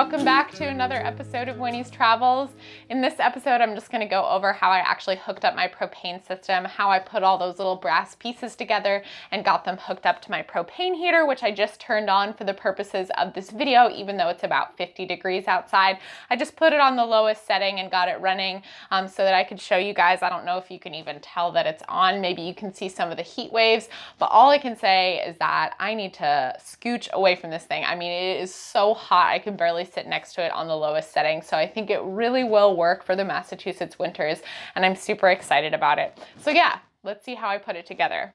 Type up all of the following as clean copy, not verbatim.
welcome back to another episode of Winnie's Travels. In this episode, I'm just gonna go over how I actually hooked up my propane system, how I put all those little brass pieces together and got them hooked up to my propane heater, which I just turned on for the purposes of this video, even though it's about 50 degrees outside. I just put it on the lowest setting and got it running so that I could show you guys. I don't know if you can even tell that it's on. Maybe you can see some of the heat waves, but all I can say is that I need to scooch away from this thing. I mean, it is so hot. I can barely sit next to it on the lowest setting. So I think it really will work for the Massachusetts winters, and I'm super excited about it. So yeah, let's see how I put it together.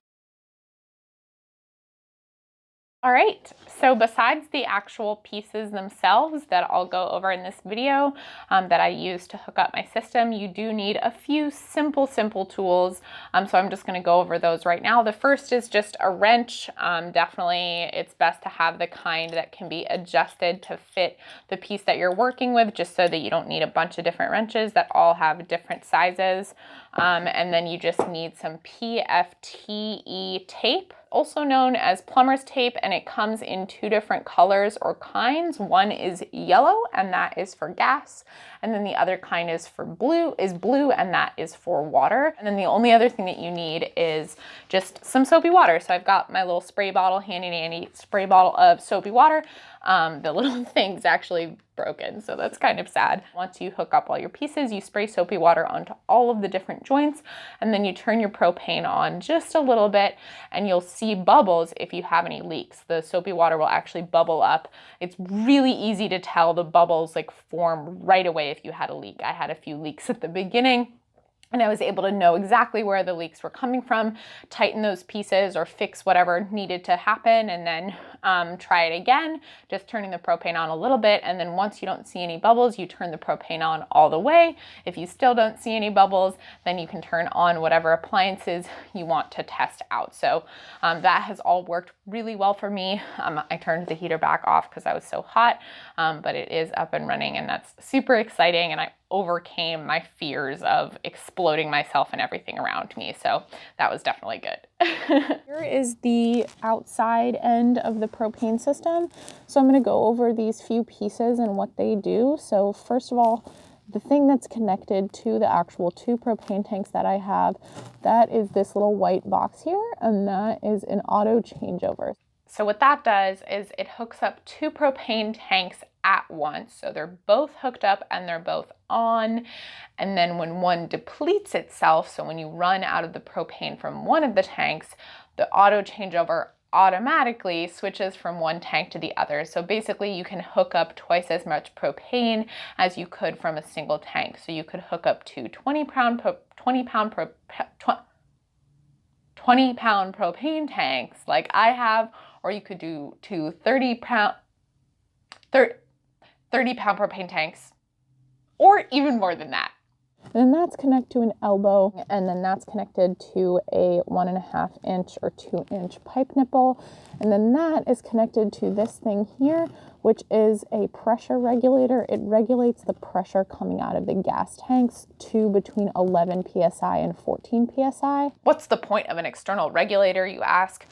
All right, so besides the actual pieces themselves that I'll go over in this video that I use to hook up my system, you do need a few simple tools. So I'm just gonna go over those right now. The first is just a wrench. Definitely it's best to have the kind that can be adjusted to fit the piece that you're working with, just so that you don't need a bunch of different wrenches that all have different sizes. And then you just need some PFTE tape, also known as plumber's tape, and it comes in two different colors or kinds. One is yellow, and that is for gas, and then the other kind is blue, and that is for water. And then the only other thing that you need is just some soapy water. So I've got my little spray bottle, handy dandy spray bottle of soapy water. The little thing's actually broken, so that's kind of sad. Once you hook up all your pieces, you spray soapy water onto all of the different joints, and then you turn your propane on just a little bit, and you'll see bubbles if you have any leaks. The soapy water will actually bubble up. It's really easy to tell the bubbles like form right away if you had a leak. I had a few leaks at the beginning, and I was able to know exactly where the leaks were coming from, tighten those pieces or fix whatever needed to happen, and then try it again, just turning the propane on a little bit. And then once you don't see any bubbles, you turn the propane on all the way. If you still don't see any bubbles, then you can turn on whatever appliances you want to test out. So that has all worked really well for me. I turned the heater back off because I was so hot, but it is up and running, and that's super exciting. And I overcame my fears of exploding myself and everything around me. So that was definitely good. Here is the outside end of the propane system. So I'm going to go over these few pieces and what they do. So first of all, the thing that's connected to the actual two propane tanks that I have, that is this little white box here, and that is an auto changeover. So what that does is it hooks up two propane tanks at once. So they're both hooked up and they're both on. And then when one depletes itself, so when you run out of the propane from one of the tanks, the auto changeover automatically switches from one tank to the other. So basically you can hook up twice as much propane as you could from a single tank. So you could hook up to 20 pound propane tanks like I have, or you could do two 30 pound propane tanks, or even more than that. And then that's connected to an elbow, and then that's connected to a 1.5 inch or 2 inch pipe nipple. And then that is connected to this thing here, which is a pressure regulator. It regulates the pressure coming out of the gas tanks to between 11 PSI and 14 PSI. What's the point of an external regulator, you ask?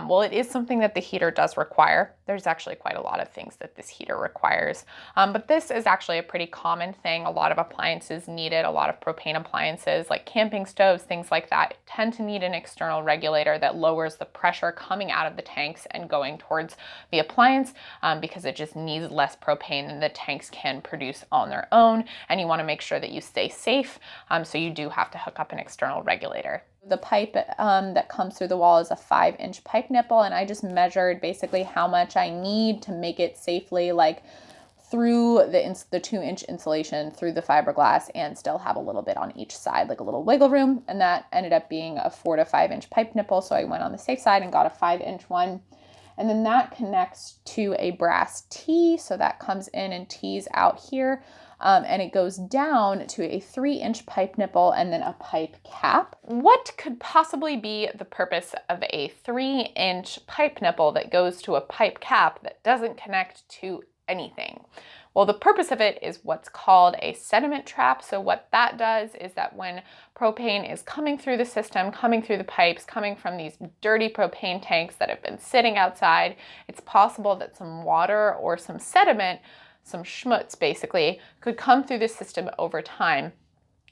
Well, it is something that the heater does require. There's actually quite a lot of things that this heater requires, but this is actually a pretty common thing. A lot of appliances need it. A lot of propane appliances like camping stoves, things like that, tend to need an external regulator that lowers the pressure coming out of the tanks and going towards the appliance because it just needs less propane than the tanks can produce on their own. And you want to make sure that you stay safe, so you do have to hook up an external regulator. The pipe that comes through the wall is a 5 inch pipe nipple, and I just measured basically how much I need to make it safely, like through the 2 inch insulation through the fiberglass, and still have a little bit on each side, like a little wiggle room. And that ended up being a 4 to 5 inch pipe nipple. So I went on the safe side and got a 5 inch one. And then that connects to a brass T. So that comes in and tees out here. And it goes down to a 3 inch pipe nipple and then a pipe cap. What could possibly be the purpose of a 3 inch pipe nipple that goes to a pipe cap that doesn't connect to anything? Well, the purpose of it is what's called a sediment trap. So what that does is that when propane is coming through the system, coming through the pipes, coming from these dirty propane tanks that have been sitting outside, it's possible that some water or some sediment some schmutz basically, could come through the system over time.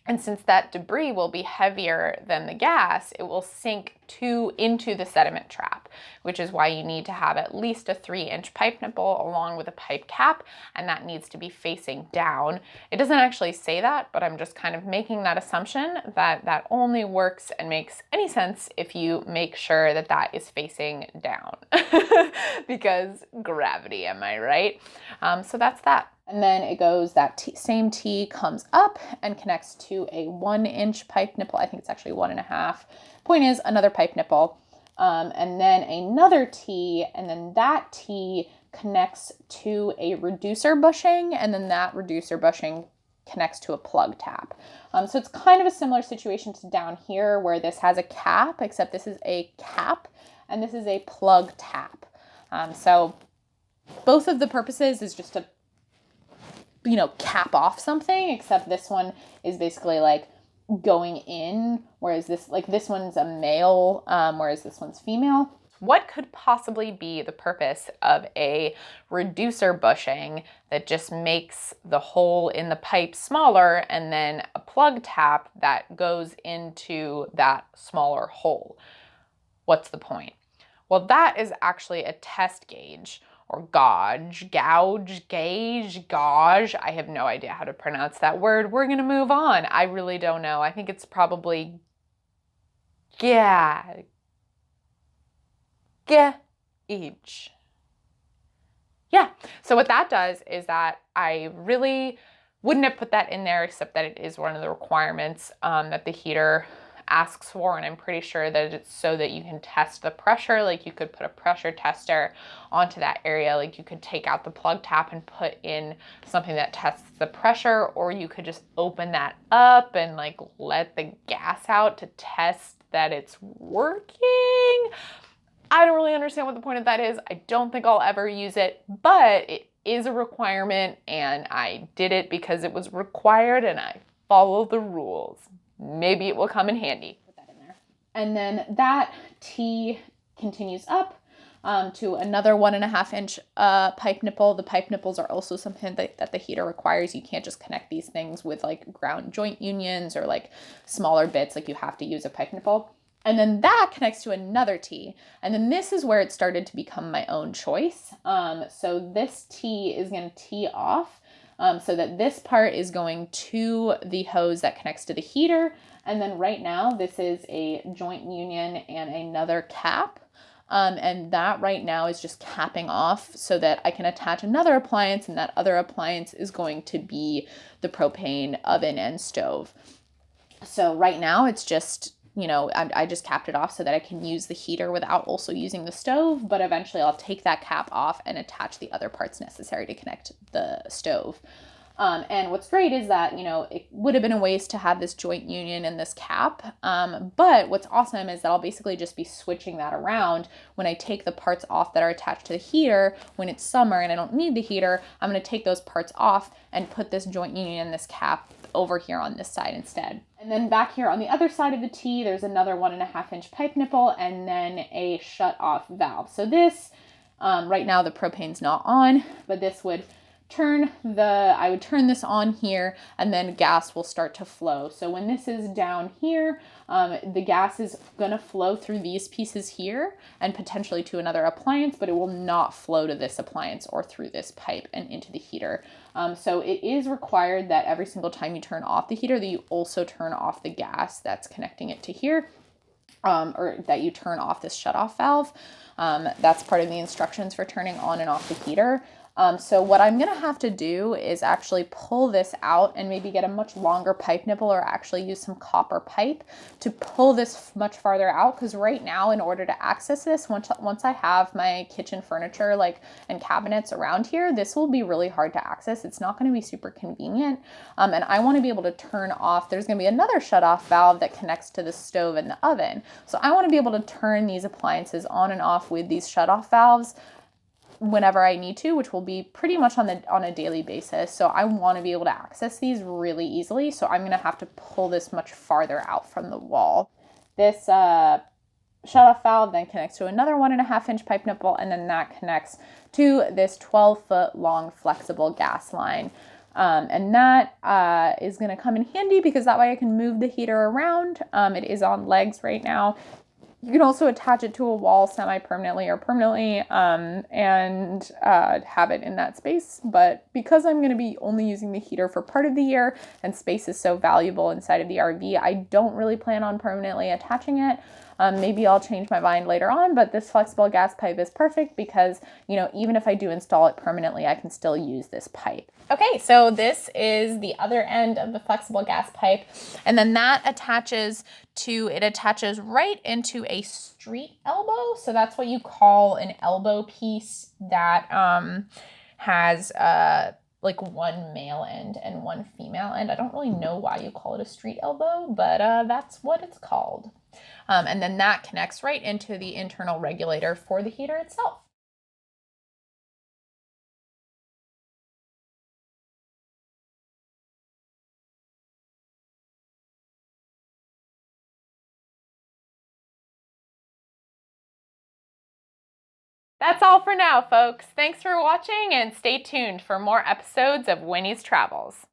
And since that debris will be heavier than the gas, it will sink into the sediment trap, which is why you need to have at least a 3-inch pipe nipple along with a pipe cap, and that needs to be facing down. It doesn't actually say that, but I'm just kind of making that assumption that that only works and makes any sense if you make sure that that is facing down. Because gravity, am I right? So that's that. And then it goes, that same T comes up and connects to a 1-inch pipe nipple. I think it's actually 1.5. Point is, another pipe nipple. And then another T, and then that T connects to a reducer bushing, and then that reducer bushing connects to a plug tap. So it's kind of a similar situation to down here where this has a cap, except this is a cap and this is a plug tap. So both of the purposes is just to cap off something, except this one is basically like going in, whereas this one's a male, whereas this one's female. What could possibly be the purpose of a reducer bushing that just makes the hole in the pipe smaller and then a plug tap that goes into that smaller hole? What's the point? Well, that is actually a test gauge, or gauge. I have no idea how to pronounce that word. We're going to move on. I really don't know. I think it's probably gauge. Yeah. So what that does is that I really wouldn't have put that in there, except that it is one of the requirements that the heater asks for, and I'm pretty sure that it's so that you can test the pressure. Like you could put a pressure tester onto that area, like you could take out the plug tap and put in something that tests the pressure, or you could just open that up and like let the gas out to test that it's working. I don't really understand what the point of that is. I don't think I'll ever use it, but it is a requirement and I did it because it was required and I follow the rules. Maybe it will come in handy. Put that in there. And then that T continues up to another 1.5-inch pipe nipple. The pipe nipples are also something that the heater requires. You can't just connect these things with like ground joint unions or like smaller bits. Like you have to use a pipe nipple. And then that connects to another T. And then this is where it started to become my own choice. So this T is going to tee off. So that this part is going to the hose that connects to the heater. And then right now, this is a joint union and another cap. And that right now is just capping off so that I can attach another appliance, and that other appliance is going to be the propane oven and stove. So right now it's just, I just capped it off so that I can use the heater without also using the stove, but eventually I'll take that cap off and attach the other parts necessary to connect the stove. And what's great is that, it would have been a waste to have this joint union and this cap. But what's awesome is that I'll basically just be switching that around when I take the parts off that are attached to the heater. When it's summer and I don't need the heater, I'm going to take those parts off and put this joint union and this cap over here on this side instead. And then back here on the other side of the T, there's another 1.5-inch pipe nipple and then a shut off valve. So this, right now the propane's not on, but this would I would turn this on here and then gas will start to flow. So when this is down here, the gas is gonna flow through these pieces here and potentially to another appliance, but it will not flow to this appliance or through this pipe and into the heater. So it is required that every single time you turn off the heater that you also turn off the gas that's connecting it to here. Or that you turn off this shutoff valve. That's part of the instructions for turning on and off the heater. So what I'm going to have to do is actually pull this out and maybe get a much longer pipe nipple or actually use some copper pipe to pull this much farther out. Because right now, in order to access this, once I have my kitchen furniture and cabinets around here, this will be really hard to access. It's not going to be super convenient. And I want to be able to turn off. There's going to be another shutoff valve that connects to the stove and the oven. So I want to be able to turn these appliances on and off with these shutoff valves whenever I need to, which will be pretty much on a daily basis. So I want to be able to access these really easily. So I'm going to have to pull this much farther out from the wall. This shutoff valve then connects to another 1.5-inch pipe nipple, and then that connects to this 12-foot long flexible gas line. And that is going to come in handy because that way I can move the heater around. It is on legs right now. You can also attach it to a wall semi-permanently or permanently and have it in that space. But because I'm going to be only using the heater for part of the year and space is so valuable inside of the RV, I don't really plan on permanently attaching it. Maybe I'll change my mind later on, but this flexible gas pipe is perfect because, you know, even if I do install it permanently, I can still use this pipe. Okay, so this is the other end of the flexible gas pipe, and then that attaches right into a street elbow. So that's what you call an elbow piece that has like one male end and one female end. I don't really know why you call it a street elbow, but that's what it's called. And then that connects right into the internal regulator for the heater itself. That's all for now, folks. Thanks for watching, and stay tuned for more episodes of Winnie's Travels.